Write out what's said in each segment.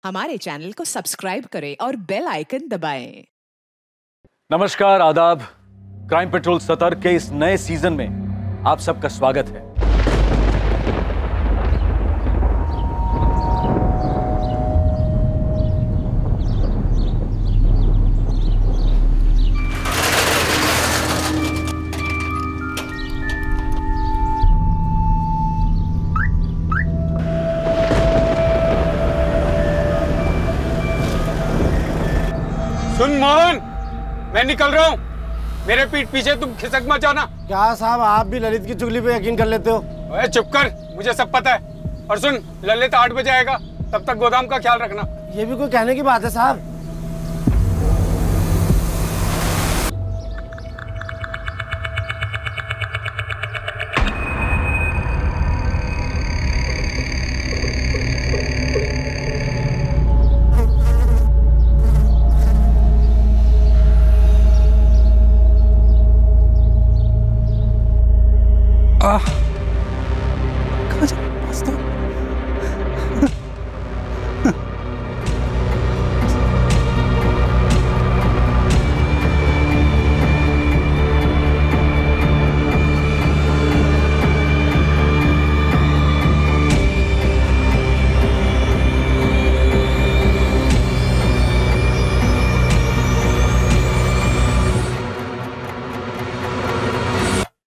हमारे चैनल को सब्सक्राइब करें और बेल आइकन दबाएं। नमस्कार, आदाब। क्राइम पेट्रोल सतर्क के इस नए सीजन में आप सबका स्वागत है। सुन मोहन, मैं निकल रहा हूँ। मेरे पीठ पीछे तुम खिसक मत जाना। क्या साहब, आप भी ललित की चुगली पे यकीन कर लेते हो? ओए चुप कर, मुझे सब पता है। और सुन, ललित 8 बजे आएगा, तब तक गोदाम का ख्याल रखना। ये भी कोई कहने की बात है साहब?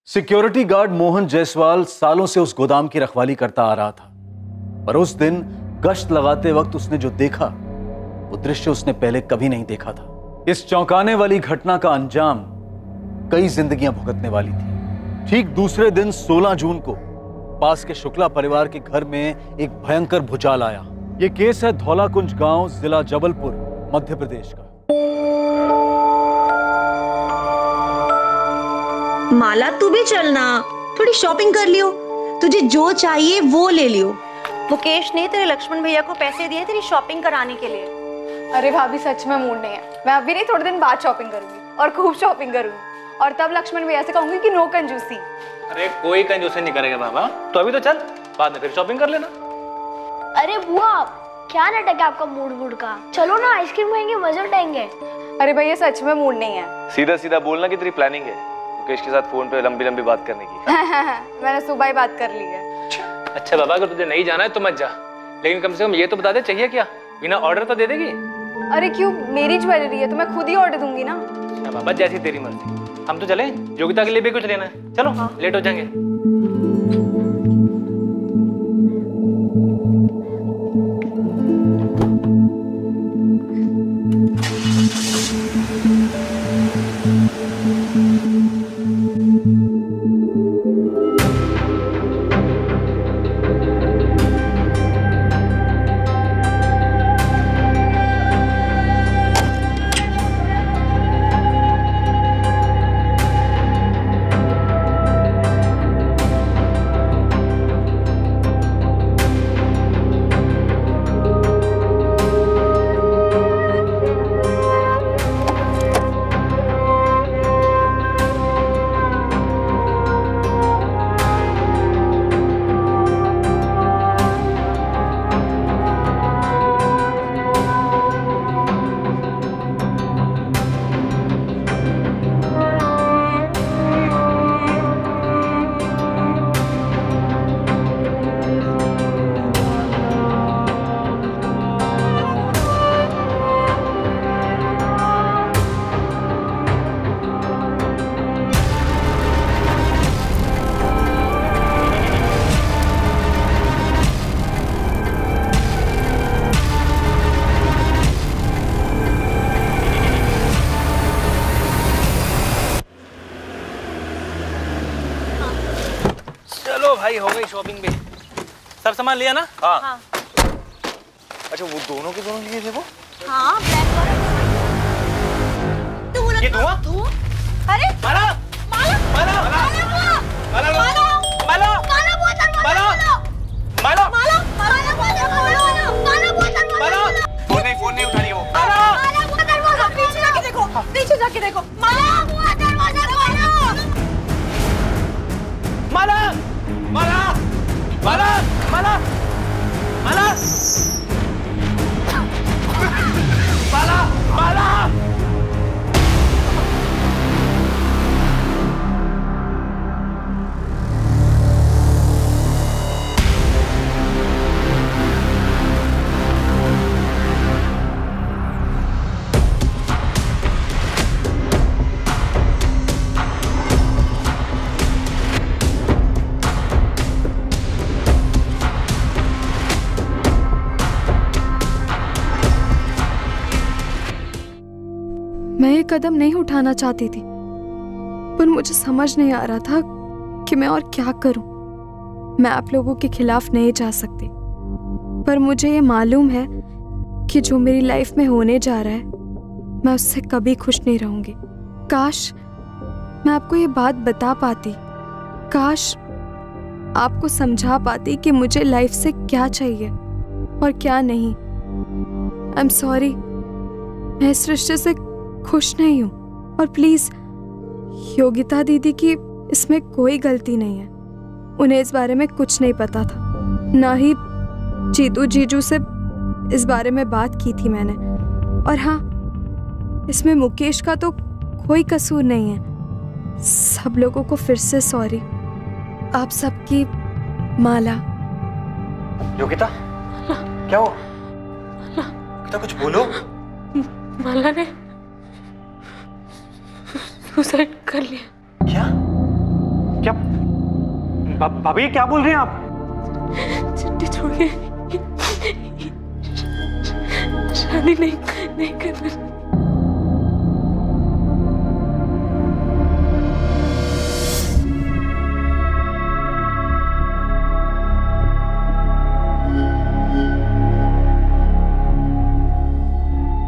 सिक्योरिटी गार्ड मोहन जायसवाल सालों से उस गोदाम की रखवाली करता आ रहा था, पर उस दिन गश्त लगाते वक्त उसने जो देखा वो दृश्य उसने पहले कभी नहीं देखा था। इस चौंकाने वाली घटना का अंजाम कई जिंदगियां भुगतने वाली थी। ठीक दूसरे दिन 16 जून को पास के शुक्ला परिवार के घर में एक भयंकर भूचाल आया। यह केस है धौलाकुंज गांव, जिला जबलपुर, मध्य प्रदेश का। माला, तू भी चलना, थोड़ी शॉपिंग कर लियो। तुझे जो चाहिए वो ले लियो। मुकेश ने तेरे लक्ष्मण भैया को पैसे दिए तेरी शॉपिंग कराने के लिए। अरे भाभी, सच में मूड नहीं है। मैं अभी नहीं, थोड़े दिन बाद शॉपिंग करूंगी और खूब शॉपिंग करूंगी, और तब लक्ष्मण भैया से कहूंगी कि नो कंजूसी। अरे कोई कंजूसी नहीं करेगा बाबा, तो अभी तो चल, बाद में फिर शॉपिंग कर लेना। अरे बुआ, क्या नाटक है आपका मूड का? चलो ना, आइसक्रीम खाएंगे, मजे उठाएंगे। अरे भैया, सच में मूड नहीं है। सीधा सीधा बोलना कि तेरी प्लानिंग है मुकेश के साथ फोन पे लंबी लंबी बात करने की। मैंने सुबह ही बात कर ली है। अच्छा बाबा, अगर तुझे नहीं जाना है तो मत जा, लेकिन कम से कम ये तो बता दे चाहिए क्या, बिना ऑर्डर तो दे देगी। अरे क्यों, मेरी ज्वेलरी है तो मैं खुद ही ऑर्डर दूंगी ना। अच्छा बाबा, जैसी तेरी मर्जी। हम तो चले, योगिता के लिए भी कुछ लेना है। चलो हाँ। लेट हो जाएंगे। भाई हो गई शॉपिंग भी, सब सामान लिया ना? हाँ, हाँ। अच्छा, वो दोनों के दोनों लिए थे वो? हाँ, ब्लैक वाला। ये धुआं? अरे माला, माला, माला, माला, माला, माला, माला, माला, माला, माला, फोन नहीं उठा रही वो। पीछे जाके देखो। माला, दरवाजा खोलो। माला, माला, माला, माला, माला। मैं ये कदम नहीं उठाना चाहती थी, पर मुझे समझ नहीं आ रहा था कि मैं और क्या करूं। मैं आप लोगों के खिलाफ नहीं जा सकती, पर मुझे ये मालूम है कि जो मेरी लाइफ में होने जा रहा है मैं उससे कभी खुश नहीं रहूंगी। काश मैं आपको ये बात बता पाती, काश आपको समझा पाती कि मुझे लाइफ से क्या चाहिए और क्या नहीं। आई एम सॉरी, मैं इस रिश्ते से खुश नहीं हूँ और प्लीज योगिता दीदी की इसमें कोई गलती नहीं है। उन्हें इस बारे में कुछ नहीं पता था, ना ही जीजू से इस बारे में बात की थी मैंने। और हाँ, इसमें मुकेश का तो कोई कसूर नहीं है। सब लोगों को फिर से सॉरी। आप सबकी माला। योगिता, क्या हुआ? योगिता कुछ बोलो। माला ने सुसाइड कर लिया। क्या क्या भाभी क्या बोल रहे हैं आप? चिट्ठी छोड़ के शादी नहीं करना।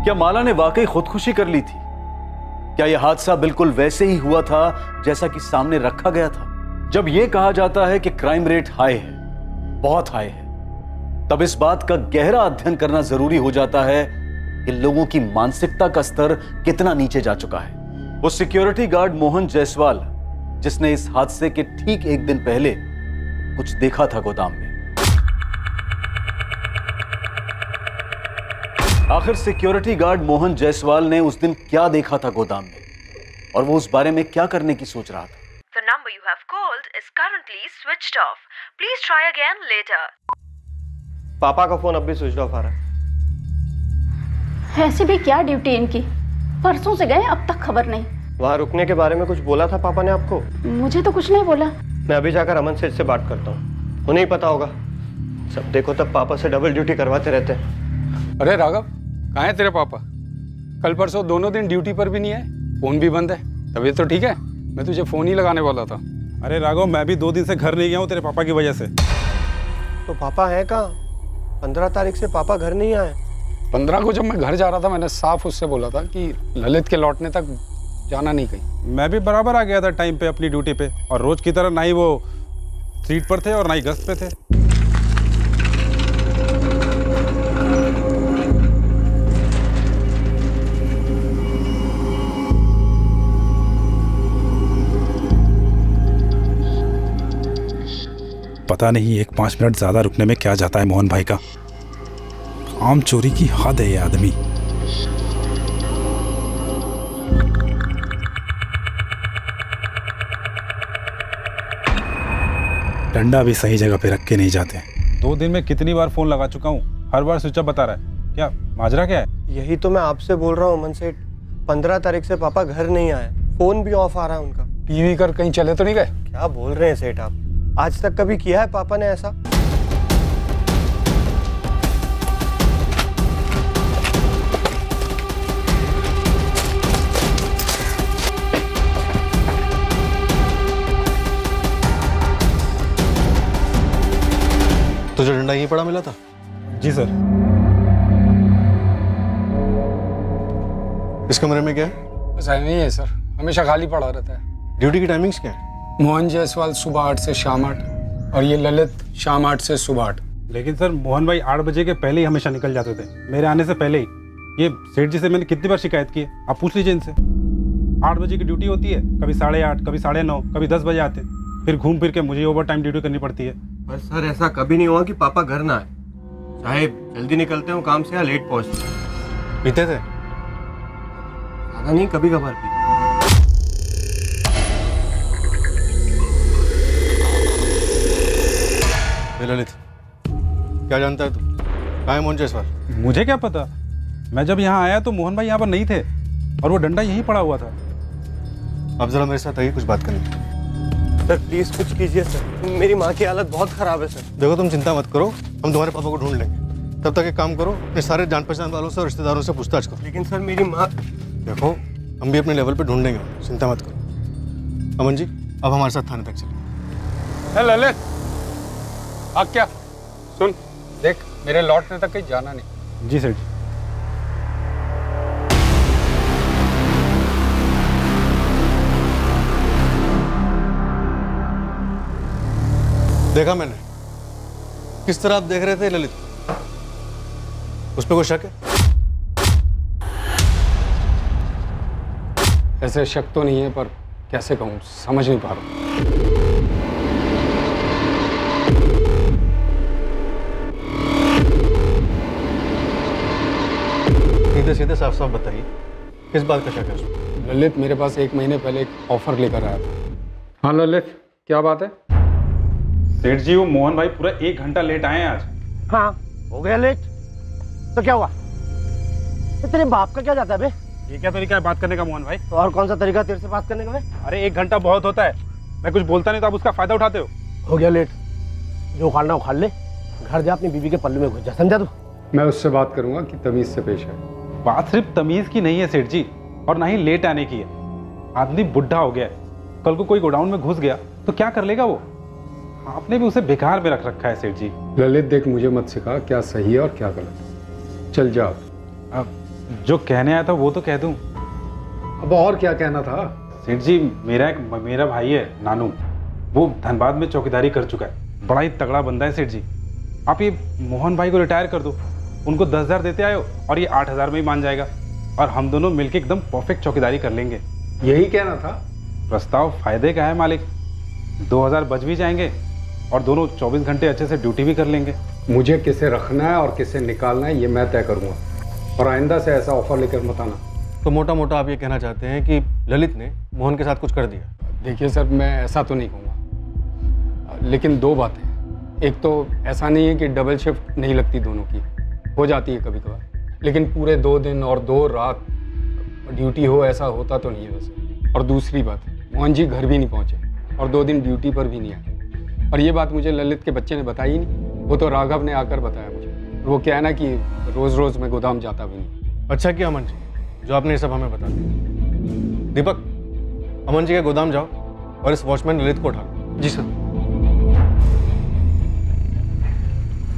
क्या माला ने वाकई खुदकुशी कर ली थी? क्या यह हादसा बिल्कुल वैसे ही हुआ था जैसा कि सामने रखा गया था? जब यह कहा जाता है कि क्राइम रेट हाई है, बहुत हाई है, तब इस बात का गहरा अध्ययन करना जरूरी हो जाता है कि लोगों की मानसिकता का स्तर कितना नीचे जा चुका है। वो सिक्योरिटी गार्ड मोहन जायसवाल, जिसने इस हादसे के ठीक एक दिन पहले कुछ देखा था गोदाम में। आखिर सिक्योरिटी गार्ड मोहन जायसवाल ने उस दिन क्या देखा था गोदाम में, और वो उस बारे में क्या करने की सोच रहा था? The number you have called is currently switched off. Please try again later. पापा का फोन अब भी स्विच ऑफ आ रहा है। ऐसी भी क्या ड्यूटी इनकी, परसों से गए अब तक खबर नहीं। वहाँ रुकने के बारे में कुछ बोला था पापा ने आपको? मुझे तो कुछ नहीं बोला। मैं अभी जाकर अमन सेठ से बात करता हूँ, उन्हें ही पता होगा। सब देखो तब पापा से डबल ड्यूटी करवाते रहते हैं। अरे राघव, कहाँ है तेरे पापा? कल परसों दोनों दिन ड्यूटी पर भी नहीं आए, फोन भी बंद है। तबीयत तो ठीक है? मैं तुझे फोन ही लगाने वाला था। अरे राघव, मैं भी 2 दिन से घर नहीं गया हूँ तेरे पापा की वजह से। तो पापा है कहाँ? 15 तारीख से पापा घर नहीं आए। 15 को जब मैं घर जा रहा था, मैंने साफ उससे बोला था कि ललित के लौटने तक जाना नहीं कहीं। मैं भी बराबर आ गया था टाइम पे अपनी ड्यूटी पे, और रोज की तरह ना ही वो सीट पर थे और ना ही गश्त पे थे। पता नहीं 1-5 मिनट ज्यादा रुकने में क्या जाता है मोहन भाई का। आम चोरी की हद है ये आदमी। डंडा भी सही जगह पे रख के नहीं जाते। 2 दिन में कितनी बार फोन लगा चुका हूँ, हर बार स्विच ऑफ बता रहा है। क्या माजरा क्या है? यही तो मैं आपसे बोल रहा हूँ अमन सेठ, 15 तारीख से पापा घर नहीं आए, फोन भी ऑफ आ रहा है उनका। टीवी कर कहीं चले तो नहीं गए? क्या बोल रहे हैं सेठ आप? आज तक कभी किया है पापा ने ऐसा? तुझे डंडा यहीं पड़ा मिला था? जी सर। इस कमरे में क्या है? बस नहीं है सर, हमेशा खाली पड़ा रहता है। ड्यूटी की टाइमिंग्स क्या है? मोहन जायसवाल सुबह 8 से शाम 8, और ये ललित शाम 8 से सुबह 8। लेकिन सर मोहन भाई 8 बजे के पहले ही हमेशा निकल जाते थे, मेरे आने से पहले ही। ये सेठ जी से मैंने कितनी बार शिकायत की है, आप पूछ लीजिए इनसे। 8 बजे की ड्यूटी होती है, कभी 8:30, कभी 9:30, कभी 10 बजे आते हैं, फिर घूम फिर के मुझे ओवर टाइम ड्यूटी करनी पड़ती है। पर सर ऐसा कभी नहीं हुआ कि पापा घर ना आए, चाहे जल्दी निकलते हो काम से या लेट पहुंचते। पीते थे? ज्यादा नहीं, कभी कभार पीते। ललित, क्या जानता है तू? कहाँ है मोहन जायसवाल? मुझे क्या पता, मैं जब यहाँ आया तो मोहन भाई यहाँ पर नहीं थे और वो डंडा यहीं पड़ा हुआ था। अब जरा मेरे साथ आइए, कुछ बात करनी। सर प्लीज कुछ कीजिए सर, मेरी माँ की हालत बहुत खराब है सर। देखो तुम चिंता मत करो, हम तुम्हारे पापा को ढूंढ लेंगे। तब तक एक काम करो, अपने सारे जान पहचान वालों से और रिश्तेदारों से पूछताछ करो। लेकिन सर मेरी माँ। देखो हम भी अपने लेवल पे ढूंढेंगे, चिंता मत करो। अमन जी, अब हमारे साथ थाने तक चलिए। ललित, अब क्या सुन, देख मेरे लौटने तक कहीं जाना नहीं। जी सेठ जी। देखा मैंने किस तरह आप देख रहे थे ललित, उस पर कोई शक है? ऐसे शक तो नहीं है, पर कैसे कहूँ, समझ नहीं पा रहा। सीधे सीधे साफ साफ बताइए, किस बात का शक है उसमें? ललित मेरे पास 1 महीने पहले एक ऑफर लेकर आया था। हाँ ललित, क्या बात है? सेठ जी, वो मोहन भाई पूरा 1 घंटा लेट आए हैं आज। हाँ, हो गया लेट तो क्या हुआ? तो तेरे बाप का क्या जाता है बे? ये क्या तरीका है बात करने का मोहन भाई? तो और कौन सा तरीका तेरे से बात करने का बे? अरे 1 घंटा बहुत होता है, मैं कुछ बोलता नहीं तो आप उसका फायदा उठाते हो। हो गया लेट, जो उखाड़ना उखाड़ ले, घर जा अपनी बीवी के पल्लू में घुस जा, समझा तू? मैं उससे बात करूंगा कि तमीज से पेश है। बात सिर्फ तमीज की नहीं है सेठ जी, और ना ही लेट आने की है। आदमी बुढ़ा हो गया है, कल को कोई गोडाउन में घुस गया तो क्या कर लेगा वो? आपने भी उसे बेकार में रख रखा है सेठ जी। ललित देख, मुझे मत सिखा क्या सही है और क्या गलत। चल जा। अब जो कहने आया था वो तो कह दूं। अब और क्या कहना था? सेठ जी, मेरा भाई है नानू, वो धनबाद में चौकीदारी कर चुका है, बड़ा ही तगड़ा बंदा है सेठ जी। आप ये मोहन भाई को रिटायर कर दो, उनको 10,000 देते आए हो और ये 8,000 में ही मान जाएगा, और हम दोनों मिलके एकदम परफेक्ट चौकीदारी कर लेंगे। यही कहना था? प्रस्ताव फायदे का है मालिक, 2,000 बच भी जाएंगे और दोनों 24 घंटे अच्छे से ड्यूटी भी कर लेंगे। मुझे किसे रखना है और किसे निकालना है ये मैं तय करूंगा, और आइंदा से ऐसा ऑफर लेकर मत आना। तो मोटा मोटा आप ये कहना चाहते हैं कि ललित ने मोहन के साथ कुछ कर दिया? देखिए सर, मैं ऐसा तो नहीं कहूँगा, लेकिन 2 बातें। एक तो ऐसा नहीं है कि डबल शिफ्ट नहीं लगती, दोनों की हो जाती है कभी कभार, लेकिन पूरे 2 दिन और 2 रात ड्यूटी हो ऐसा होता तो नहीं है वैसे। और दूसरी बात, मोहन जी घर भी नहीं पहुँचे और 2 दिन ड्यूटी पर भी नहीं आए, और ये बात मुझे ललित के बच्चे ने बताई ही नहीं, वो तो राघव ने आकर बताया मुझे। वो क्या है ना कि रोज़ रोज़ मैं गोदाम जाता भी नहीं। अच्छा किया अमन जी जो आपने ये सब हमें बता दिया। दीपक, अमन जी के गोदाम जाओ और इस वॉचमैन ललित को उठा लो। जी सर।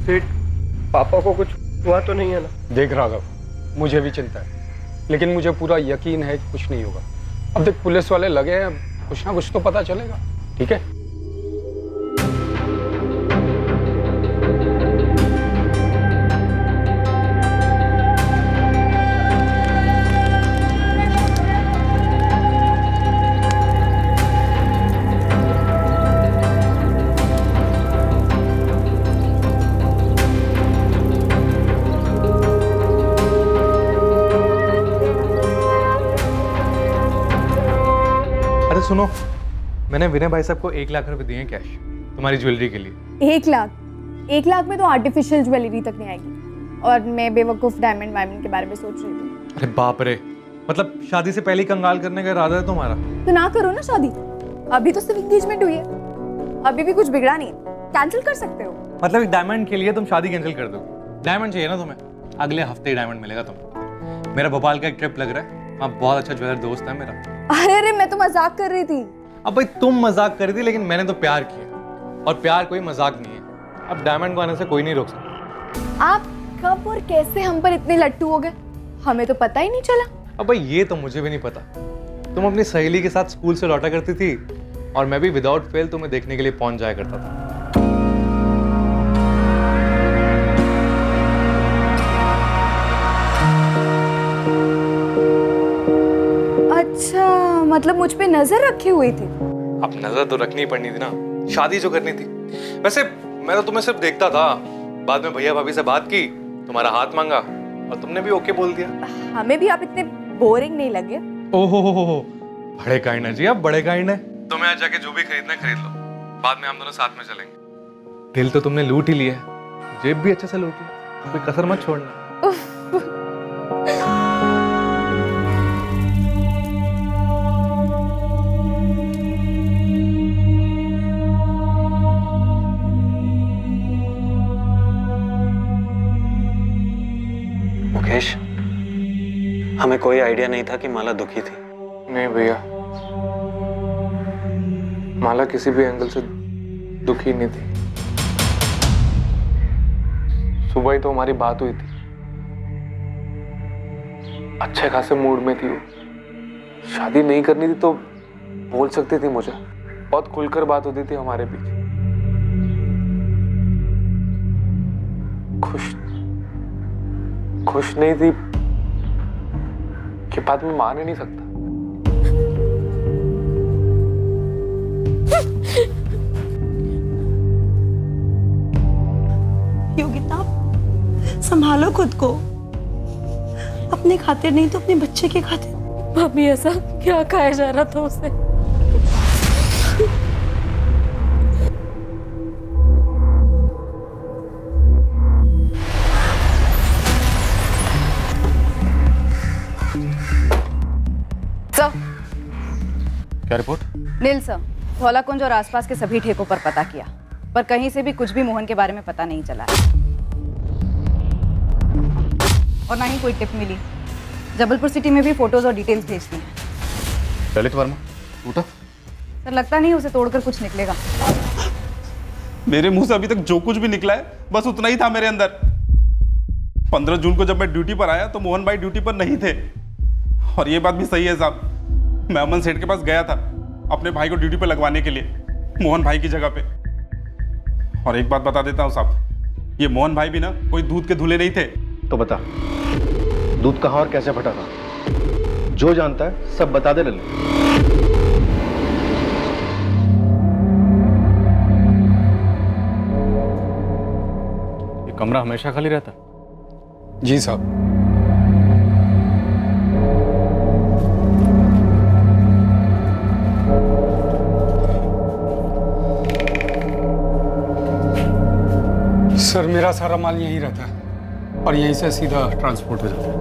सेठ, पापा को कुछ हुआ तो नहीं है ना? देख राघव, मुझे भी चिंता है, लेकिन मुझे पूरा यकीन है कि कुछ नहीं होगा। अब देख पुलिस वाले लगे हैं, कुछ ना कुछ तो पता चलेगा, ठीक है? सुनो, मैंने विनय भाई साहब को 1 लाख रुपए दिए हैं कैश तुम्हारी ज्वेलरी के लिए। 1 लाख? 1 लाख में तो आर्टिफिशियल ज्वेलरी तक नहीं आएगी, और मैं बेवकूफ डायमंड वायमंड के बारे में सोच रही थी। अरे बाप रे, मतलब शादी से पहले ही कंगाल करने का इरादा है तुम्हारा? तो ना करो ना शादी, अभी तो सिर्फ एंगेजमेंट हुई है, अभी भी कुछ बिगड़ा नहीं, कैंसिल कर सकते हो। मतलब एक डायमंड के लिए तुम शादी कैंसिल कर दो? डायमंड चाहिए ना तुम्हें? अगले हफ्ते ही डायमंड मिलेगा तुम्हें। मेरा भोपाल का एक ट्रिप लग रहा है, वहाँ बहुत अच्छा ज्वेलर दोस्त है मेरा। अरे मैं तो मजाक कर रही थी। अब भाई तुम मजाक कर रही थी, लेकिन मैंने तो प्यार किया, और प्यार कोई मजाक नहीं है। अब डायमंड को आने से कोई नहीं रोक सकता। आप कब और कैसे हम पर इतने लट्टू हो गए, हमें तो पता ही नहीं चला। अब भाई ये तो मुझे भी नहीं पता। तुम अपनी सहेली के साथ स्कूल से लौटा करती थी, और मैं भी विदाउट फेल तुम्हें देखने के लिए पहुंच जाया करता था। अच्छा, मतलब मुझ पे नजर रखी हुई थी? अब नजर तो रखनी पड़नी थी ना, शादी जो करनी थी। वैसे मैं तो तुम्हें सिर्फ देखता था, बाद में भैया भाभी से बात की, तुम्हारा हाथ मांगा और तुमने भी ओके बोल दिया। हमें भी आप इतने बोरिंग नहीं लगे। ओहो, बड़े काइंड है जी आप, बड़े काइंड है। तुम्हें आज जाके जो भी खरीदना है खरीद लो, बाद में हम दोनों साथ में चलेंगे। दिल तो तुमने लूट ही लिया है, जेब भी अच्छे से लूट ली, कोई कसर मत छोड़ना। मुकेश, हमें कोई आइडिया नहीं था कि माला दुखी थी। नहीं भैया, माला किसी भी एंगल से दुखी नहीं थी। सुबह ही तो हमारी बात हुई थी, अच्छे खासे मूड में थी वो। शादी नहीं करनी थी तो बोल सकती थी मुझे, बहुत खुलकर बात होती थी हमारे बीच। खुश नहीं थी कि बात मैं मान ही नहीं सकता। योगिता, संभालो खुद को, अपने खातिर नहीं तो अपने बच्चे के खातिर। भाभी ऐसा क्या खाया जा रहा था उसे? सर, क्या रिपोर्ट? नील सर, धौलाकुंज और आसपास के सभी ठेकों पर पता किया, पर कहीं से भी कुछ भी मोहन के बारे में पता नहीं चला और ना ही कोई टिप मिली। जबलपुर सिटी में भी फोटोज और डिटेल्स भेज दी हैं। ललित वर्मा टूटा? सर, लगता नहीं उसे तोड़कर कुछ निकलेगा। मेरे मुंह से अभी तक जो कुछ भी निकला है बस उतना ही था मेरे अंदर। 15 जून को जब मैं ड्यूटी पर आया तो मोहन भाई ड्यूटी पर नहीं थे। और ये बात भी सही है साहब, मैं अमन सेठ के पास गया था अपने भाई को ड्यूटी पर लगवाने के लिए, मोहन भाई की जगह पे। और एक बात बता देता हूँ साहब, ये मोहन भाई भी ना कोई दूध के धुले नहीं थे। तो बता, दूध कहाँ और कैसे फटा था? जो जानता है सब बता दे ललित। ये कमरा हमेशा खाली रहता? जी साहब। सर, मेरा सारा माल यहीं रहता है और यहीं से सीधा ट्रांसपोर्ट हो जाता है।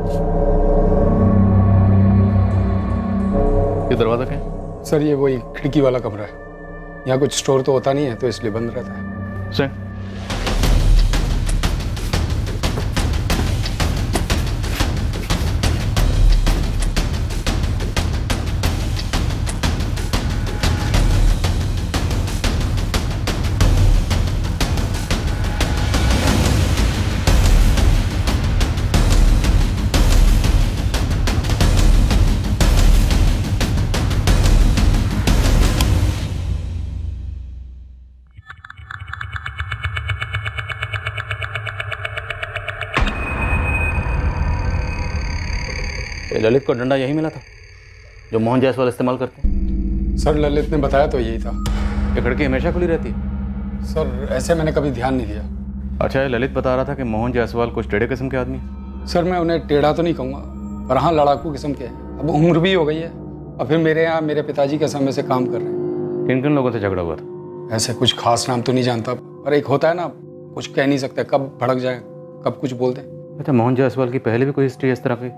ये दरवाजा क्या है? सर, ये वही खिड़की वाला कमरा है। यहाँ कुछ स्टोर तो होता नहीं है तो इसलिए बंद रहता है। सर, ललित को डंडा यही मिला था जो मोहन जायसवाल इस्तेमाल करते हैं? सर, ललित ने बताया तो यही था। ये खिड़की हमेशा खुली रहती है? सर, ऐसे मैंने कभी ध्यान नहीं दिया। अच्छा, ये ललित बता रहा था कि मोहन जायसवाल कुछ टेढ़े किस्म के आदमी? सर, मैं उन्हें टेढ़ा तो नहीं कहूँगा, पर हाँ लड़ाकू किस्म के हैं। अब उम्र भी हो गई है और फिर मेरे यहाँ मेरे पिताजी के समय से काम कर रहे हैं। किन किन लोगों से झगड़ा हुआ था? ऐसे कुछ खास नाम तो नहीं जानता, पर एक होता है ना, कुछ कह नहीं सकते, कब भड़क जाए कब कुछ बोल दे। अच्छा, मोहन जायसवाल की पहले भी कोई हिस्ट्री इस तरह की,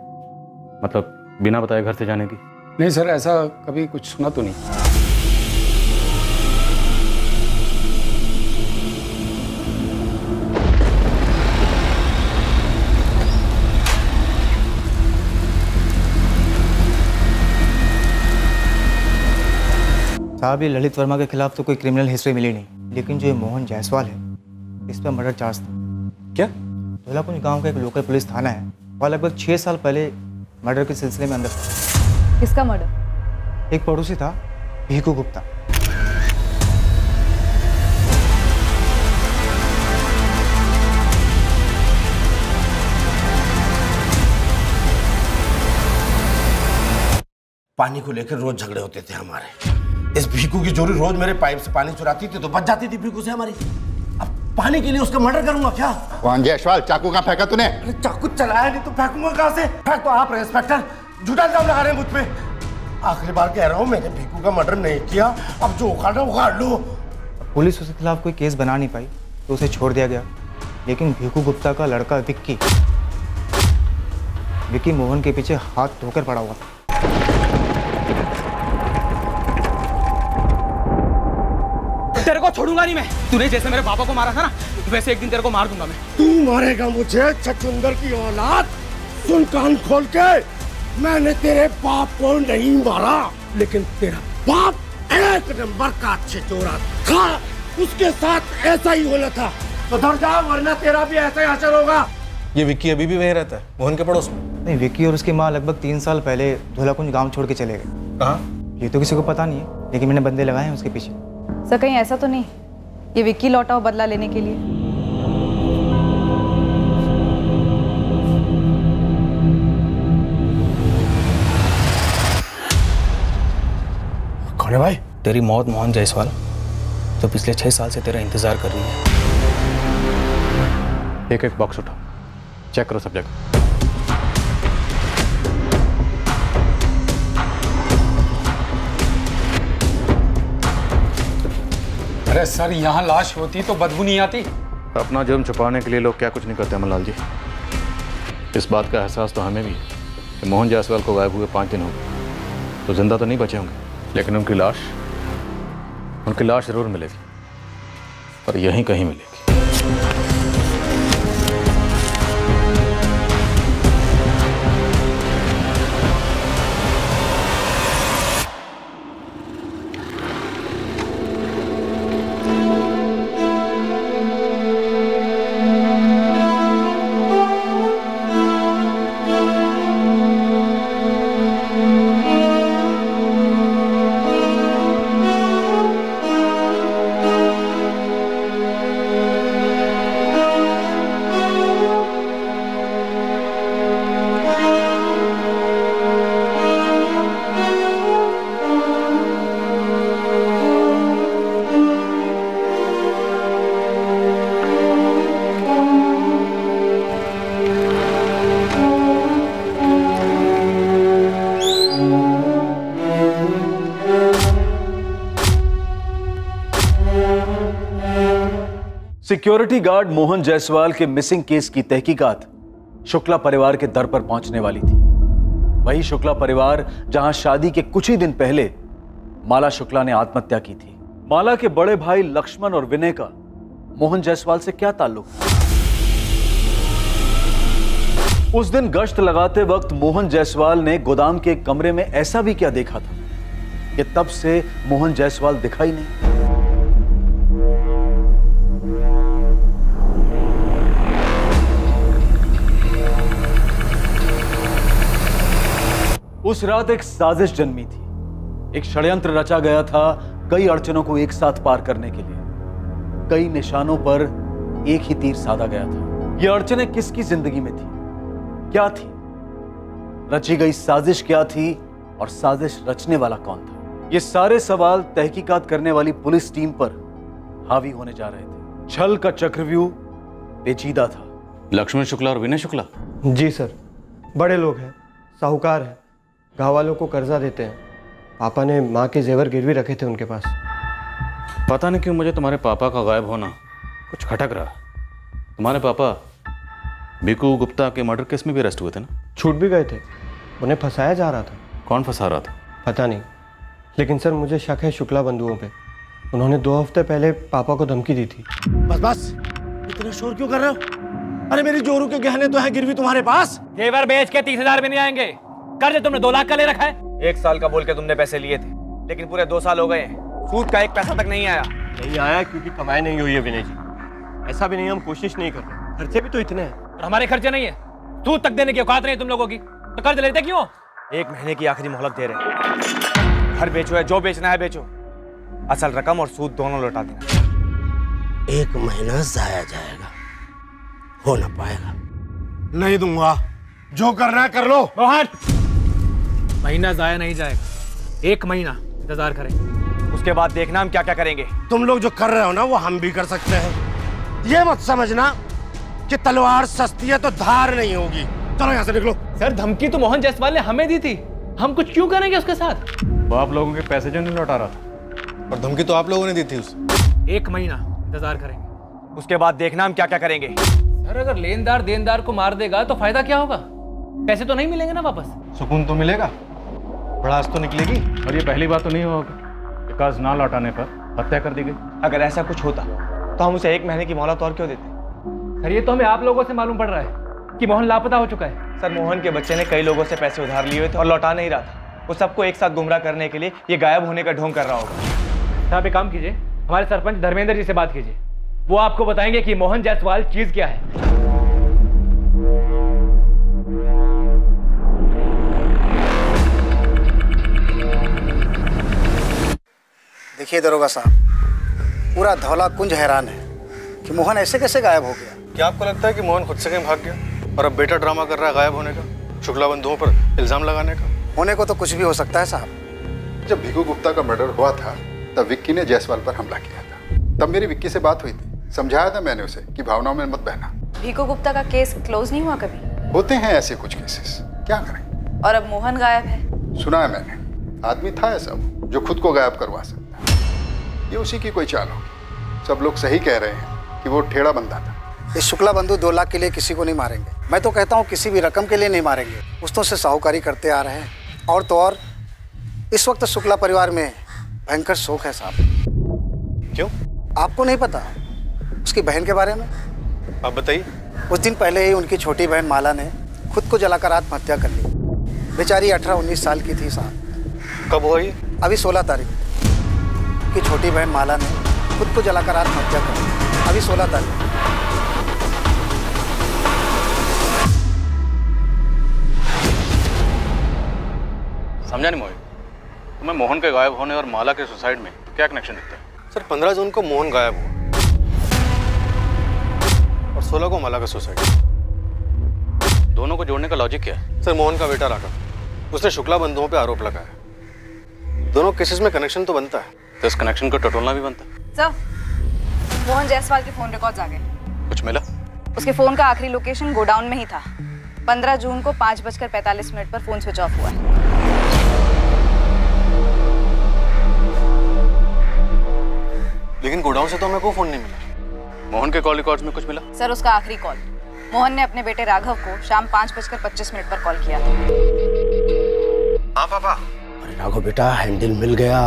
मतलब बिना बताए घर से जाने की? नहीं सर, ऐसा कभी कुछ सुना तो नहीं। साहब, ये ललित वर्मा के खिलाफ तो कोई क्रिमिनल हिस्ट्री मिली नहीं, लेकिन जो ये मोहन जायसवाल है इस पर मर्डर चार्ज था। क्या? धौलाकुंज गांव का एक लोकल पुलिस थाना है और लगभग 6 साल पहले मर्डर के सिलसिले में अंदर था। किसका मर्डर? एक पड़ोसी था, भीखू गुप्ता। पानी को लेकर रोज झगड़े होते थे हमारे। इस भीखू की जोड़ी रोज मेरे पाइप से पानी चुराती थी तो बच जाती थी भीखू से हमारी। अब पानी के लिए उसका मर्डर करूंगा क्या? मोहन जायसवाल, चाकू कहाँ फेंका तूने? अरे चाकू चलाया नहीं तो फेंकूंगा कहाँ से? फेंक तो आप इंस्पेक्टर, झूठा इल्जाम लगा रहे हैं मुझ पे। आखिरी बार कह रहा हूँ, मैंने भीखू का मर्डर नहीं किया, अब जो उखाड़ना उखाड़ लो। पुलिस उसके खिलाफ कोई केस बना नहीं पाई तो उसे छोड़ दिया गया, लेकिन भीखू गुप्ता का लड़का विक्की मोहन के पीछे हाथ धोकर पड़ा हुआ था। तेरे को छोड़ूंगा नहीं मैं। तूने जैसे मेरे पापा को मारा था ना, वैसे एक दिन तेरे को मार दूंगा मैं। तू मारेगा मुझे, छछूंदर की औलाद? सुन कान खोल के, मैंने तेरे बाप को नहीं मारा, लेकिन तेरा बाप एक नंबर का अच्छे चोरा था। उसके साथ ऐसा ही होना था। सुधर जा वरना तेरा भी ऐसा ही असर होगा। ये विक्की अभी भी वहीं रहता है, मोहन के पड़ोस में? नहीं, विक्की और उसकी माँ लगभग 3 साल पहले धोलाकुंज गांव छोड़ के चले गए। कहाँ? ये तो किसी को पता नहीं है, लेकिन मैंने बंदे लगाए हैं उसके पीछे। सर कहीं ऐसा तो नहीं ये विक्की लौटा हो बदला लेने के लिए? कौन है भाई? तेरी मौत मोहन जायसवाल, तो पिछले 6 साल से तेरा इंतजार कर रही है। एक एक बॉक्स उठाओ, चेक करो सब जगह। अरे सर, यहाँ लाश होती तो बदबू नहीं आती? अपना जुर्म छुपाने के लिए लोग क्या कुछ नहीं करते अमरलाल जी। इस बात का एहसास तो हमें भी है कि मोहन जायसवाल को गायब हुए 5 दिन हो गए, तो जिंदा तो नहीं बचे होंगे, लेकिन उनकी लाश जरूर मिलेगी, और यहीं कहीं मिलेगी। सिक्योरिटी गार्ड मोहन जायसवाल के मिसिंग केस की तहकीकात शुक्ला परिवार के दर पर पहुंचने वाली थी। वही शुक्ला परिवार जहां शादी के कुछ ही दिन पहले माला शुक्ला ने आत्महत्या की थी। माला के बड़े भाई लक्ष्मण और विनय का मोहन जायसवाल से क्या ताल्लुक था? उस दिन गश्त लगाते वक्त मोहन जायसवाल ने गोदाम के कमरे में ऐसा भी क्या देखा था कि तब से मोहन जायसवाल दिखाई नहीं। उस रात एक साजिश जन्मी थी। एक षड्यंत्र रचा गया था कई अड़चनों को एक साथ पार करने के लिए। कई निशानों पर एक ही तीर साधा गया था। ये अड़चनें किसकी जिंदगी में थी, क्या थी, रची गई साजिश क्या थी, और साजिश रचने वाला कौन था? ये सारे सवाल तहकीकात करने वाली पुलिस टीम पर हावी होने जा रहे थे। छल का चक्रव्यूह पेचीदा था। लक्ष्मण शुक्ला और विनय शुक्ला? जी सर, बड़े लोग हैं, साहूकार हैं, गाँव वालों को कर्जा देते हैं। पापा ने माँ के जेवर गिरवी रखे थे उनके पास। पता नहीं क्यों मुझे तुम्हारे पापा का गायब होना कुछ खटक रहा। तुम्हारे पापा भिकू गुप्ता के मर्डर केस में भी अरेस्ट हुए थे ना? छूट भी गए थे, उन्हें फंसाया जा रहा था। कौन फंसा रहा था? पता नहीं, लेकिन सर मुझे शक है शुक्ला बंधुओं पे। उन्होंने 2 हफ्ते पहले पापा को धमकी दी थी। बस इतना शोर क्यों कर रहे हो? अरे मेरी जोरू के गहने तो है गिरवी तुम्हारे पास। जेवर बेच के 30,000 भी नहीं आएंगे। कर्ज तुमने 2 लाख का ले रखा है। 1 साल का बोल के तुमने पैसे लिए थे, लेकिन पूरे 2 साल हो गए हैं, सूद का 1 पैसा तक नहीं आया। नहीं आया क्योंकि कमाई नहीं हुई है विनय जी। ऐसा भी नहीं, हम कोशिश नहीं कर रहे, खर्चे भी तो इतने हैं। और हमारे खर्चे नहीं है, सूद तक देने की औकात नहीं है तुम लोगों की, तो कर्ज लेते क्यों? 1 महीने की आखिरी मोहलत दे रहे हैं। घर बेचो है, जो बेचना है बेचो, असल रकम और सूद दोनों लौटा देना। 1 महीना जाया जाएगा, हो ना पाएगा। नहीं दूंगा, जो करना है कर लो। मोहन, महीना जाया नहीं जाएगा, 1 महीना इंतजार करें, उसके बाद देखना हम क्या क्या करेंगे। तुम लोग जो कर रहे हो ना वो हम भी कर सकते हैं। ये मत समझना कि तलवार सस्ती है तो धार नहीं होगी। चलो यहाँ से निकलो। सर धमकी तो मोहन जायसवाल ने हमें दी थी, हम कुछ क्यों करेंगे उसके साथ? वो आप लोगों के पैसे जो नहीं लौटा रहा था। और धमकी तो आप लोगों ने दी थी उसे। 1 महीना इंतजार करेंगे, उसके बाद देखना हम क्या क्या करेंगे। सर अगर लेनदार देनदार को मार देगा तो फायदा क्या होगा? पैसे तो नहीं मिलेंगे ना वापस। सुकून तो मिलेगा, भड़ास तो निकलेगी। और ये पहली बात तो नहीं होगा कर्ज ना लौटाने पर हत्या कर दी गई। अगर ऐसा कुछ होता तो हम उसे 1 महीने की मोहलत और क्यों देते? सर ये तो हमें आप लोगों से मालूम पड़ रहा है। कि मोहन लापता हो चुका है। सर, मोहन के बच्चे ने कई लोगों से पैसे उधार लिए हुए थे और लौटा नहीं रहा था। वो सबको एक साथ गुमराह करने के लिए ये गायब होने का ढोंग कर रहा होगा। आप एक काम कीजिए, हमारे सरपंच धर्मेंद्र जी से बात कीजिए, वो आपको बताएंगे कि मोहन जायसवाल चीज क्या है। देखिए दरोगा साहब, पूरा धौला कुंज हैरान है कि मोहन ऐसे कैसे गायब हो गया। क्या आपको लगता है कि मोहन खुद से कहीं भाग गया और अब बेटा ड्रामा कर रहा है गायब होने का, शुक्ला बंधुओं पर इल्जाम लगाने का? होने को तो कुछ भी हो सकता है साहब। जब भिखू गुप्ता का मर्डर हुआ था तब विक्की ने जायसवाल पर हमला किया था। तब मेरी विक्की से बात हुई थी, समझाया था मैंने उसे कि भावनाओं में मत बहना। भिखू गुप्ता का केस क्लोज नहीं हुआ कभी? होते हैं ऐसे कुछ केसेस, क्या करें। और अब मोहन गायब है? सुना है मैंने, आदमी था ऐसा जो खुद को गायब करवा सकता है। ये उसी की कोई चाल होगी। सब लोग सही कह रहे हैं कि वो ठेड़ा बंदा था। इस शुक्ला बंधु 2 लाख के लिए किसी को नहीं मारेंगे। मैं तो कहता हूँ किसी भी रकम के लिए नहीं मारेंगे। पुश्तों से साहूकारी करते आ रहे हैं, और तो और इस वक्त शुक्ला परिवार में भयंकर शोक है साहब। क्यों? आपको नहीं पता उसकी बहन के बारे में? आप बताइए। कुछ दिन पहले ही उनकी छोटी बहन माला ने खुद को जलाकर आत्महत्या कर ली। बेचारी 18-19 साल की थी साहब। कब हुआ ये? अभी 16 तारीख की छोटी बहन माला ने खुद को जलाकर आत्महत्या कर ली। अभी 16 तारीख। समझा नहीं मोहित, तुम्हें मोहन के गायब होने और माला के सुसाइड में क्या कनेक्शन दिखता है? सर, 15 जून को मोहन गायब हुआ और 16 को माला का सुसाइड। दोनों को जोड़ने का लॉजिक क्या है? सर, मोहन का बेटा राघव, उसने शुक्ला बंधुओं पे आरोप लगाया। दोनों केसेस में कनेक्शन तो बनता है, तो इस कनेक्शन को टटोलना भी बनता है। सर, मोहन जायसवाल के फोन रिकॉर्ड्स आ गए। कुछ मिला? उसके फोन का आखिरी लोकेशन गोडाउन में ही था। 15 जून को 5:45 पर फोन स्विच ऑफ हुआ है। लेकिन गोडाउन से तो हमें कोई फोन नहीं मिला। मोहन के कॉल रिकॉर्ड्स में कुछ मिला? सर, उसका आखिरी कॉल मोहन ने अपने बेटे राघव को शाम 5:25 पर कॉल किया था। हाँ पापा। अरे राघव बेटा, हैंडल मिल गया।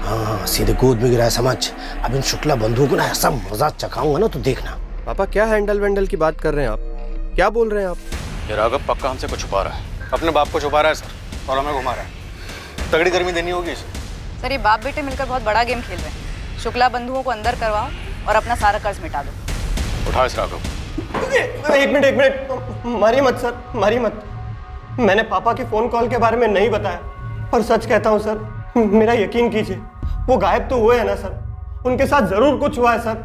हाँ, सीधे गोद में गिरा है समझ। अब इन शुक्ला बंधुओं को ना ऐसा मजा चखाऊंगा ना, तो देखना। पापा, क्या हैंडल वैंडल की बात कर रहे हैं आप? क्या बोल रहे हैं आप? ये राघव पक्का हमसे कुछ छुपा रहा है। अपने बाप को छुपा रहा है सर, और हमें घुमा रहा है। तगड़ी गर्मी देनी होगी इसे। सर, ये बाप बेटे मिलकर बहुत बड़ा गेम खेल रहे हैं। शुक्ला बंधुओं को अंदर करवाओ और अपना सारा कर्ज मिटा दो। उठा इस राघव। एक मिनट, मारिए मत सर, मारिए मत। मैंने पापा के फोन कॉल के बारे में नहीं बताया, पर सच कहता हूँ सर, मेरा यकीन कीजिए, वो गायब तो हुए हैं ना सर। उनके साथ जरूर कुछ हुआ है सर।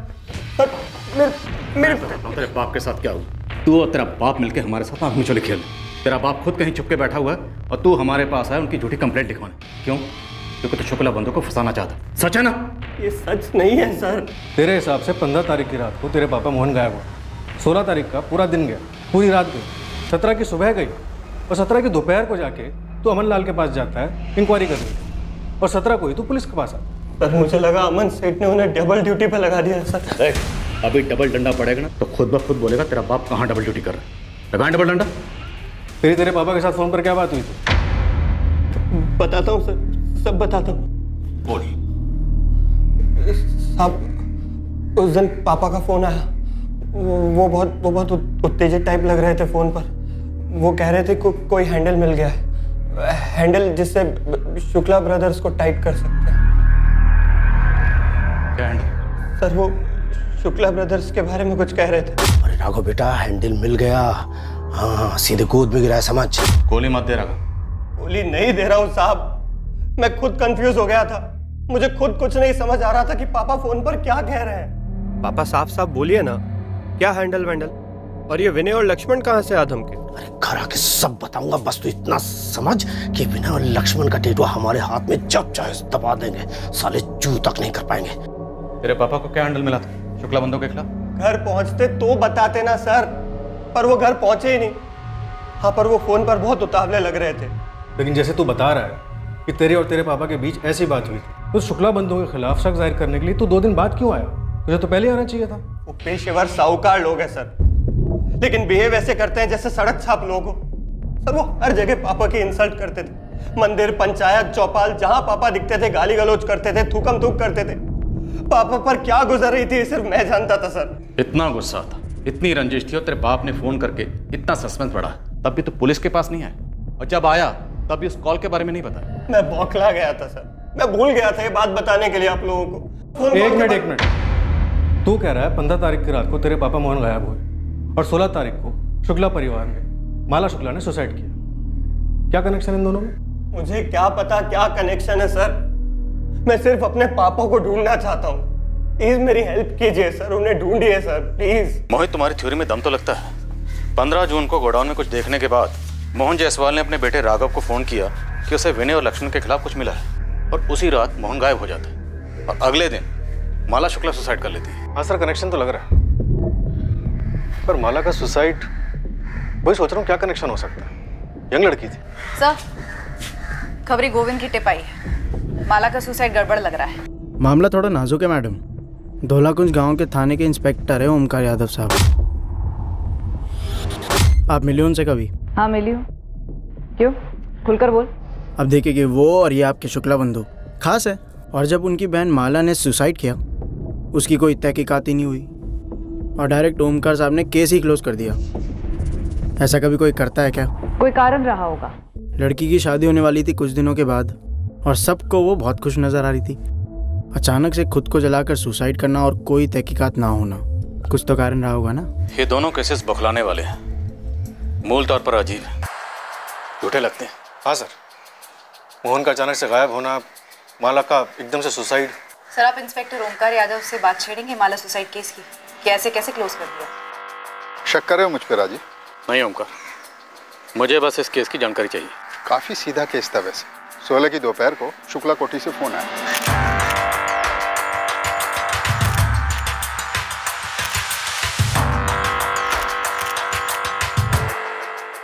मेरे तेरे बाप के साथ क्या हुआ? तू और तेरा बाप मिलके हमारे साथ आंख मिचौली खेल। तेरा बाप खुद कहीं छुप के बैठा हुआ है और तू हमारे पास आया उनकी झूठी कंप्लेंट लिखवाने। क्यों? क्योंकि तू शुक्ला बंधु को फंसाना चाहता। सच है ना? ये सच नहीं है सर। तेरे हिसाब से 15 तारीख की रात को तेरे पापा मोहन गायब हुआ। 16 तारीख का पूरा दिन गया, पूरी रात गई, 17 की सुबह गई, और 17 की दोपहर को जाके तू अमन लाल के पास जाता है इंक्वायरी करने, और 17 को ही तू पुलिस के पास आता। सर, मुझे लगा अमन सेठ ने उन्हें डबल ड्यूटी पे लगा दिया सर। अभी डबल डंडा पड़ेगा ना तो खुद ब खुद बोलेगा तेरा बाप कहाँ डबल ड्यूटी कर रहा है। लगाएं डबल डंडा। तेरे पापा के साथ फोन पर क्या बात हुई थी? बताता हूँ सर, सब बताता हूँ। बोलिए साहब, उस दिन पापा का फोन आया। वो बहुत उत्तेजित टाइप लग रहे थे फोन पर। वो कह रहे थे कोई हैंडल मिल गया है, हैंडल जिससे शुक्ला ब्रदर्स को टाइट कर सकते हैं। क्या हैंडल? सर, वो शुक्ला ब्रदर्स के बारे में कुछ कह रहे थे। अरे राघव बेटा, हैंडल मिल गया। हाँ, सीधे गोद में गिरा है समझ। गोली मत दे राघव। गोली नहीं दे रहा हूँ साहब, मैं खुद कंफ्यूज हो गया था। मुझे खुद कुछ नहीं समझ आ रहा था कि पापा फोन पर क्या कह रहे हैं। पापा साफ साफ बोलिए ना, क्या हैंडल वैंडल? और ये विनय और लक्ष्मण कहाँ से आधम के? अरे घर आके सब बताऊंगा, बस तू इतना समझ कि विनय और लक्ष्मण का टेटुआ हमारे हाथ में जब चाहे दबा देंगे, साले चू तक नहीं कर पाएंगे। तेरे पापा को क्या हैंडल मिला था शुक्ला बंधु के खिलाफ? घर पहुंचते तो बताते ना सर, पर वो घर पहुंचे ही नहीं। हाँ, पर वो फोन पर बहुत उतावले लग रहे थे। लेकिन जैसे तू बता रहा है कि तेरे और तेरे पापा के बीच ऐसी बात हुई थी, तो शुक्ला बंधुओं के खिलाफ शक जाहिर करने के लिए तू 2 दिन बाद क्यों आया? तुझे तो पहले आना चाहिए था। वो पेशेवर साहूकार लोग हैं सर, लेकिन बिहेव ऐसे करते हैं जैसे सड़क छाप लोग हो। सर, वो हर जगह पापा की इंसल्ट करते थे। मंदिर, पंचायत, चौपाल, जहां पापा दिखते थे गाली गलौज करते थे, थूकम थूक करते थे। पापा पर क्या गुजर रही थी सिर्फ मैं जानता था सर। इतना गुस्सा था? इतनी रंजिश थी और तेरे बाप ने फोन करके इतना सस्पेंस बढ़ा, तब भी तो पुलिस के पास नहीं आया, और जब आया तब भी उस कॉल के बारे में नहीं बताया। मैं बौखला गया था सर, मैं भूल गया था ये बात बताने के लिए आप लोगों को। एक मिनट, तू कह रहा है 15 तारीख की रात को तेरे पापा मोहन गायब हुए और 16 तारीख को शुक्ला परिवार में माला शुक्ला ने सुसाइड किया। क्या कनेक्शन इन दोनों में? मुझे क्या पता क्या कनेक्शन है सर, मैं सिर्फ अपने पापा को ढूंढना चाहता हूँ। प्लीज मेरी हेल्प कीजिए सर, उन्हें ढूंढिए सर प्लीज। मोहित, तुम्हारी थ्योरी में दम तो लगता है। 15 जून को गोडाउन में कुछ देखने के बाद मोहन जायसवाल ने अपने बेटे राघव को फोन किया कि उसे विनय और लक्ष्मण के खिलाफ कुछ मिला है, और उसी रात मोहन गायब हो जाता है और अगले दिन माला शुक्ला सुसाइड कर लेती है। हाँ सर, कनेक्शन तो लग रहा है, पर माला का सुसाइड, वही सोच रहा हूँ क्या कनेक्शन हो सकता है। यंग लड़की थी सर। खबरी गोविंद की टिप आई है, माला का सुसाइड गड़बड़ लग रहा है। मामला थोड़ा नाजुक है मैडम। धौलाकुंज गांव के थाने के इंस्पेक्टर है ओमकार यादव साहब। आप मिले उनसे कभी? हाँ मिली हूँ। क्यों? खुलकर बोल। अब देखिए कि वो और ये आपके शुक्ला बंधु खास है, और जब उनकी बहन माला ने सुसाइड किया उसकी कोई तहकीकात ही नहीं हुई और डायरेक्ट ओमकार साहब ने केस ही क्लोज कर दिया। ऐसा कभी कोई करता है क्या? कोई कारण रहा होगा। लड़की की शादी होने वाली थी कुछ दिनों के बाद और सबको वो बहुत खुश नजर आ रही थी। अचानक से खुद को जलाकर सुसाइड करना और कोई तहकीकात ना होना, कुछ तो कारण रहा होगा ना। ये दोनों केसेस बौखलाने वाले हैं, मूल तौर पर अजीब है, झूठे लगते हैं। हाँ सर, मोहन का अचानक से गायब होना, माला का एकदम से सुसाइड। सर आप इंस्पेक्टर ओमकार यादव से बात छेड़ेंगे माला सुसाइड केस की, कैसे कैसे क्लोज कर दिया? शक कर रहे हो मुझ पर राजीव? नहीं ओमकार, मुझे बस इस केस की जानकारी चाहिए। काफी सीधा केस था वैसे। 16 की दोपहर को शुक्ला कोठी से फोन आया।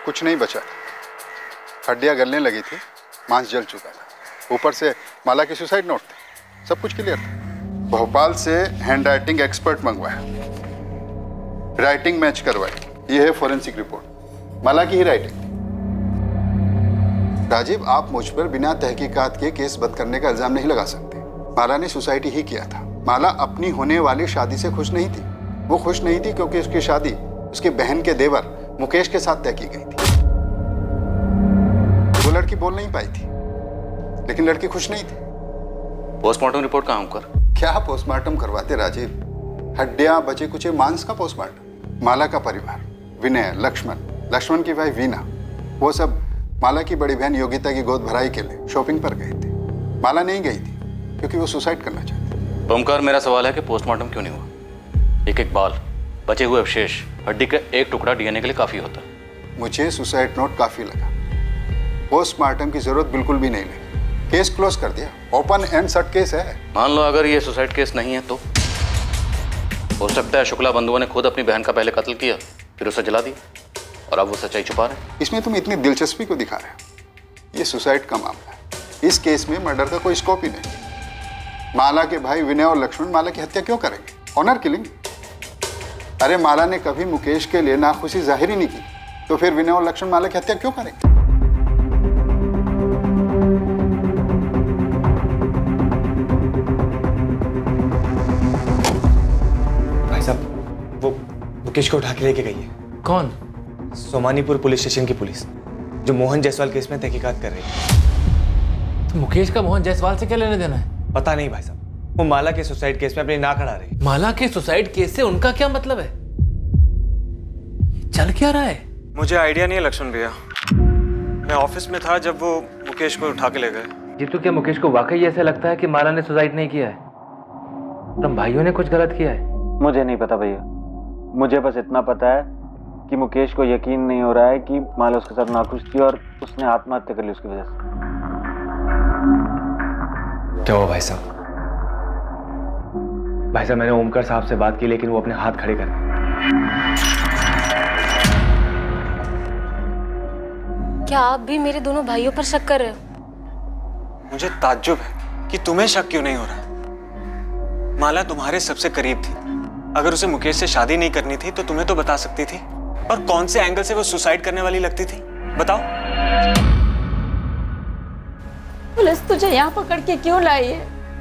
कुछ नहीं बचा, हड्डियां गलने लगी थी, मांस जल चुका था, ऊपर से माला की सुसाइड नोट थे, सब कुछ क्लियर था। भोपाल से हैंड राइटिंग एक्सपर्ट मंगवाया, राइटिंग मैच करवाई, ये है फॉरेंसिक रिपोर्ट, माला की ही राइटिंग। राजीव, आप मुझ पर बिना तहकीकात के केस बंद करने का इल्जाम नहीं लगा सकते। माला ने सुसाइड ही किया था। माला अपनी होने वाली शादी से खुश नहीं थी। वो खुश नहीं थी क्योंकि उसकी शादी उसकी बहन के देवर मुकेश के साथ तय की गई थी। वो लड़की बोल नहीं पाई थी, लेकिन लड़की खुश नहीं थी। पोस्टमार्टम रिपोर्ट कहाँ कर? क्या पोस्टमार्टम करवाते राजीव? हड्डियां बचे कुचे मांस का पोस्टमार्टम। माला का परिवार, विनय, लक्ष्मण की वाइफ वीना, वो सब माला की बड़ी बहन योगिता की गोद भराई के लिए शॉपिंग पर गए थे। माला नहीं गई थी क्योंकि वो सुसाइड करना चाहती। ओमकार, मेरा सवाल है कि पोस्टमार्टम क्यों नहीं हुआ? एक एक बाल, बचे हुए अवशेष, हड्डी का एक टुकड़ा डीएनए के लिए काफी होता है। मुझे सुसाइड नोट काफी लगा, पोस्टमार्टम की जरूरत बिल्कुल भी नहीं लगी। केस क्लोज कर दिया, ओपन एंड शट केस है। मान लो अगर ये सुसाइड केस नहीं है तो हो सकता है शुक्ला बंधुओं ने खुद अपनी बहन का पहले कत्ल किया, फिर उसे जला दिया और अब वो सच्चाई छुपा रहे हैं। इसमें तुम इतनी दिलचस्पी को दिखा रहे हो? ये सुसाइड का मामला है, इस केस में मर्डर का कोई स्कोप ही नहीं। माला के भाई विनय और लक्ष्मण माला की हत्या क्यों करेंगे? Honour killing. अरे माला ने कभी मुकेश के लिए नाखुशी जाहिर ही नहीं की, तो फिर विनय और लक्ष्मण माला की हत्या क्यों करेंगे? भाई साहब, वो मुकेश को उठा के लेके गई है। कौन? सोमानीपुर पुलिस स्टेशन की पुलिस, जो मोहन जायसवाल केस में तहकीकात कर रही है। तो मुकेश का मोहन जायसवाल से क्या लेने देना है? पता नहीं भाई साहब, वो माला के सुसाइड केस में अपनी नाक अड़ा रही है। माला के सुसाइड केस से उनका क्या मतलब है? चल क्या रहा है? मुझे आइडिया नहीं है लक्ष्मण भैया, मैं ऑफिस में था जब वो मुकेश को उठा के ले गए। जीतू, क्या मुकेश को वाकई ऐसा लगता है कि माला ने सुसाइड नहीं किया है? तुम भाइयों ने कुछ गलत किया है? मुझे नहीं पता भैया, मुझे बस इतना पता है कि मुकेश को यकीन नहीं हो रहा है कि माला उसके साथ नाखुश थी और उसने आत्महत्या कर ली उसकी वजह से। क्या हुआ भाई साहब? भाई साहब, मैंने ओमकार साहब से बात की, लेकिन वो अपने हाथ खड़े कर गए। क्या आप भी मेरे दोनों भाइयों पर शक कर रहे हो? मुझे ताज्जुब है कि तुम्हें शक क्यों नहीं हो रहा। माला तुम्हारे सबसे करीब थी, अगर उसे मुकेश से शादी नहीं करनी थी तो तुम्हें तो बता सकती थी। और कौन से एंगल से वो सुसाइड करने वाली लगती थी, बताओ। पुलिस तुझे यहाँ पकड़ के क्यों लाई है?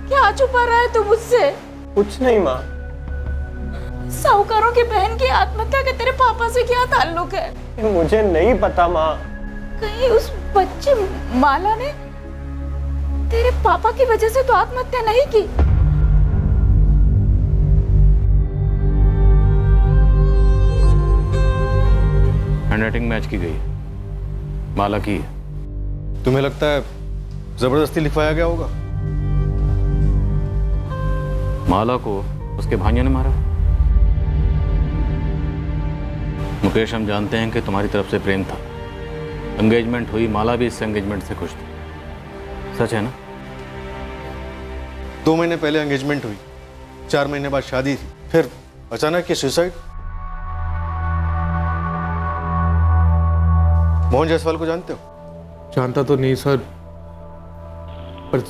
क्या छुपा रहा है तू मुझसे? कुछ नहीं माँ, साहूकारों की बहन की आत्महत्या के तेरे पापा से क्या ताल्लुक है? मुझे नहीं पता माँ। कहीं उस बच्चे माला ने तेरे पापा की वजह से तो आत्महत्या नहीं की? हैंडराइटिंग मैच की गई, माला की है। तुम्हें लगता है जबरदस्ती लिखवाया गया होगा? माला को उसके भाइयों ने मारा। मुकेश, हम जानते हैं कि तुम्हारी तरफ से प्रेम था, एंगेजमेंट हुई, माला भी इस एंगेजमेंट से खुश थी, सच है ना? 2 महीने पहले एंगेजमेंट हुई, 4 महीने बाद शादी थी, फिर अचानक ये सुसाइड। मोहन जायसवाल को जानते हो? जानता तो नहीं सर, पर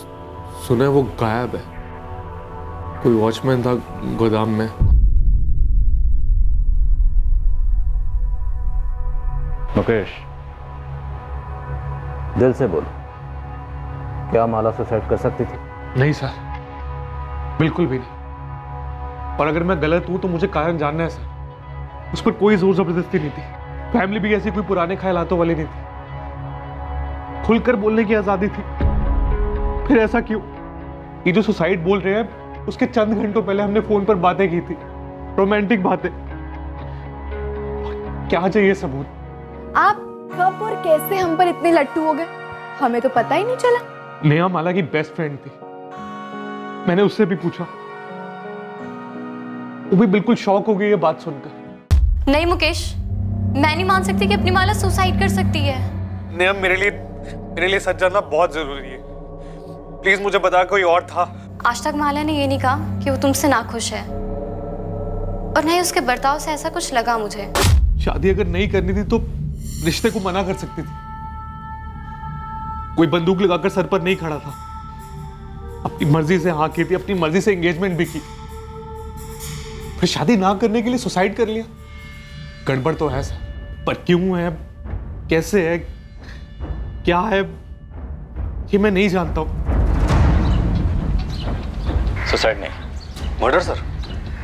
सुना है वो गायब है। कोई वॉचमैन था गोदाम में। मुकेश, दिल से बोलो, क्या माला सुसाइड कर सकती थी? नहीं सर, बिल्कुल भी नहीं। और अगर मैं गलत हूं तो मुझे कारण जानना है सर। उस पर कोई जोर जबरदस्ती नहीं थी, फैमिली भी ऐसी कोई पुराने ख्यालातों वाली नहीं थी, खुलकर बोलने की आजादी थी। फिर ऐसा क्यों? ये जो सुसाइड बोल रहे हैं, उसके चंद घंटों पहले हमने फोन पर बातें की थी, रोमांटिक बातें। क्या चाहिए सबूत? आप कब और कैसे हम पर इतने लट्टू हो गए, हमें तो पता ही नहीं चला। नेहा माला की बेस्ट फ्रेंड थी, मैंने उससे भी पूछा, वो भी बिल्कुल शॉक हो गई ये बात सुनकर। नहीं मुकेश, मैं नहीं मान सकती कि अपनी माला सुसाइड कर सकती है। नेहा, मेरे लिए सच जानना बहुत जरूरी है। प्लीज मुझे बता, कोई और था? आज तक माला ने ये नहीं कहा कि वो तुमसे नाखुश है, और नहीं उसके बर्ताव से ऐसा कुछ लगा मुझे। शादी अगर नहीं करनी थी तो रिश्ते को मना कर सकती थी। कोई बंदूक लगाकर सर पर नहीं खड़ा था, अपनी मर्जी से हाँ की थी, अपनी मर्जी से एंगेजमेंट भी की, फिर शादी ना करने के लिए सुसाइड कर लिया। गड़बड़ तो है सर, पर क्यों है, कैसे है, क्या है, ये मैं नहीं जानता हूं। सुसाइड नहीं, मर्डर सर,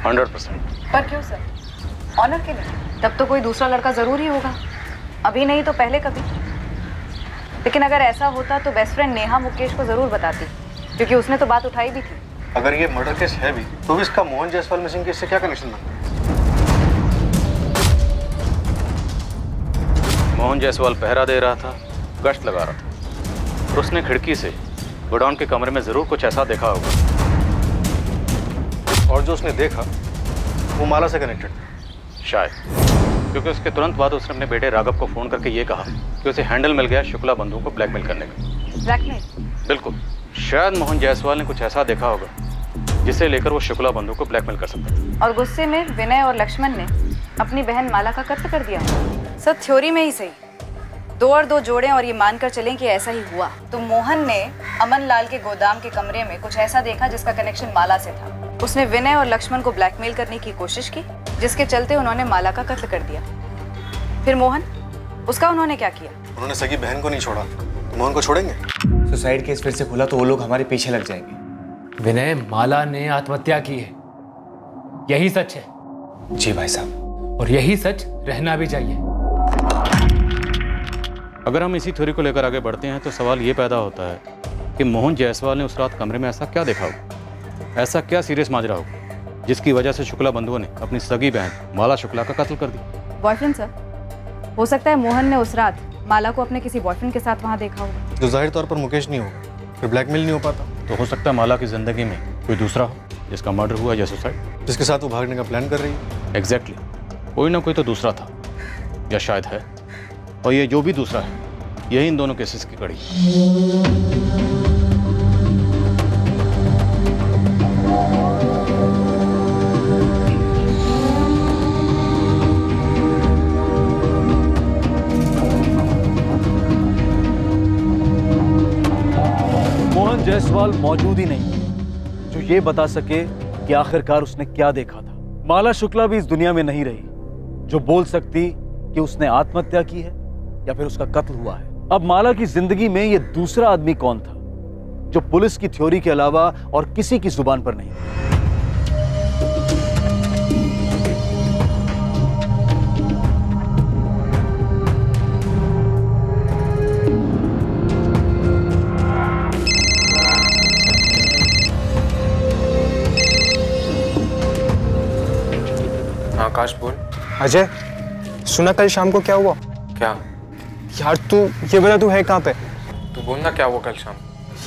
100%। पर क्यों सर? ऑनर के लिए? तब तो कोई दूसरा लड़का जरूर ही होगा, अभी नहीं तो पहले कभी। लेकिन अगर ऐसा होता तो बेस्ट फ्रेंड नेहा मुकेश को जरूर बताती, क्योंकि उसने तो बात उठाई भी थी। अगर ये मर्डर केस है भी, तो भी इसका मोहन जायसवाल मिसिंग केस से क्या कनेक्शन बनता है? मोहन जायसवाल पहरा दे रहा था, गश्त लगा रहा था, और उसने खिड़की से गोडाउन के कमरे में जरूर कुछ ऐसा देखा होगा। और जो उसने देखा वो माला से कनेक्टेड शायद, क्योंकि उसके तुरंत बाद उसने अपने बेटे राघव को फोन करके ये कहा कि उसे हैंडल मिल गया शुक्ला बंधु को ब्लैकमेल करने का। ब्लैकमेल? बिल्कुल, शायद मोहन जायसवाल ने कुछ ऐसा देखा होगा जिसे लेकर वो शुक्ला बंधु को ब्लैकमेल कर सकता था। और गुस्से में विनय और लक्ष्मण ने अपनी बहन माला का कत्ल कर दिया। सर थ्योरी में ही सही, 2 और 2 जोड़ें और ये मानकर चलें कि ऐसा ही हुआ, तो मोहन ने अमन लाल के गोदाम के कमरे में कुछ ऐसा देखा जिसका कनेक्शन माला से था। उसने विनय और लक्ष्मण को ब्लैकमेल करने की कोशिश की, जिसके चलते उन्होंने माला का कत्ल कर दिया। फिर मोहन, उसका उन्होंने क्या किया? उन्होंने सगी बहन को नहीं छोड़ा, तो मोहन को छोड़ेंगे? सुसाइड केस फिर से खुला तो वो लोग हमारे पीछे लग जाएंगे। विनय, माला ने आत्महत्या की है, यही सच है। जी भाई साहब, और यही सच रहना भी चाहिए। अगर हम इसी थ्योरी को लेकर आगे बढ़ते हैं तो सवाल ये पैदा होता है कि मोहन जायसवाल ने उस रात कमरे में ऐसा क्या देखा होगा, ऐसा क्या सीरियस माजरा होगा जिसकी वजह से शुक्ला बंधुओं ने अपनी सगी बहन माला शुक्ला का कत्ल कर दिया। बॉयफ्रेंड सर, हो सकता है मोहन ने उस रात माला को अपने किसी बॉयफ्रेंड के साथ वहाँ देखा होगा। जो जाहिर तौर पर मुकेश नहीं होगा, फिर ब्लैकमेल नहीं हो पाता। तो हो सकता है माला की जिंदगी में कोई दूसरा हो जिसका मर्डर हुआ या सुसाइड, जिसके साथ वो भागने का प्लान कर रही है। एग्जैक्टली, कोई ना कोई तो दूसरा था, या शायद है, और ये जो भी दूसरा है यही इन दोनों केसेस की कड़ी है। मोहन जायसवाल मौजूद ही नहीं जो ये बता सके कि आखिरकार उसने क्या देखा था। माला शुक्ला भी इस दुनिया में नहीं रही जो बोल सकती कि उसने आत्महत्या की है या फिर उसका कत्ल हुआ है। अब माला की जिंदगी में ये दूसरा आदमी कौन था जो पुलिस की थ्योरी के अलावा और किसी की जुबान पर नहीं था। आकाश बोल। अजय, सुना कल शाम को क्या हुआ? क्या यार तू ये बता, तू है कहाँ पे? तू बोलना क्या हुआ कल शाम?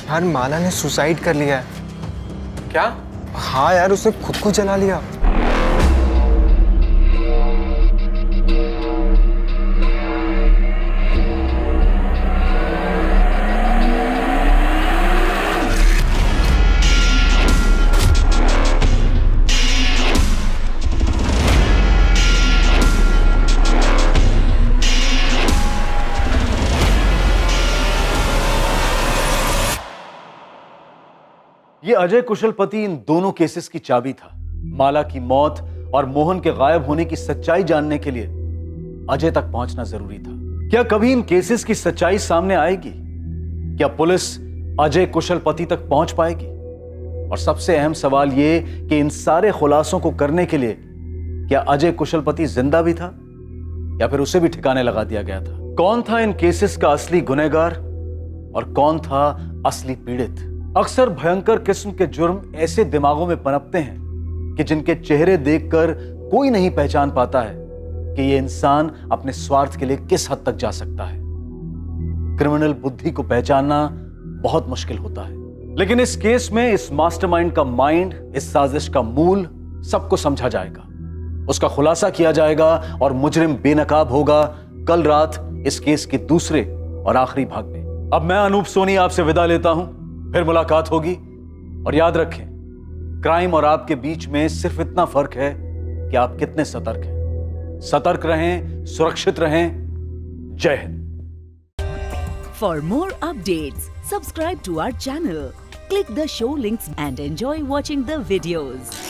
यार माला ने सुसाइड कर लिया है। क्या? हाँ यार, उसने खुद को जला लिया। ये अजय कुशलपति इन दोनों केसेस की चाबी था। माला की मौत और मोहन के गायब होने की सच्चाई जानने के लिए अजय तक पहुंचना जरूरी था। क्या कभी इन केसेस की सच्चाई सामने आएगी? क्या पुलिस अजय कुशलपति तक पहुंच पाएगी? और सबसे अहम सवाल ये कि इन सारे खुलासों को करने के लिए क्या अजय कुशलपति जिंदा भी था या फिर उसे भी ठिकाने लगा दिया गया था? कौन था इन केसेस का असली गुनहगार और कौन था असली पीड़ित? अक्सर भयंकर किस्म के जुर्म ऐसे दिमागों में पनपते हैं कि जिनके चेहरे देखकर कोई नहीं पहचान पाता है कि ये इंसान अपने स्वार्थ के लिए किस हद तक जा सकता है। क्रिमिनल बुद्धि को पहचानना बहुत मुश्किल होता है, लेकिन इस केस में इस मास्टरमाइंड का माइंड, इस साजिश का मूल सबको समझा जाएगा, उसका खुलासा किया जाएगा और मुजरिम बेनकाब होगा कल रात इस केस के दूसरे और आखिरी भाग में। अब मैं अनूप सोनी आपसे विदा लेता हूं, फिर मुलाकात होगी। और याद रखें, क्राइम और आपके बीच में सिर्फ इतना फर्क है कि आप कितने सतर्क हैं। सतर्क रहें, सुरक्षित रहें। जय Hind. For more updates, subscribe to our channel, click the show links and enjoy watching the videos.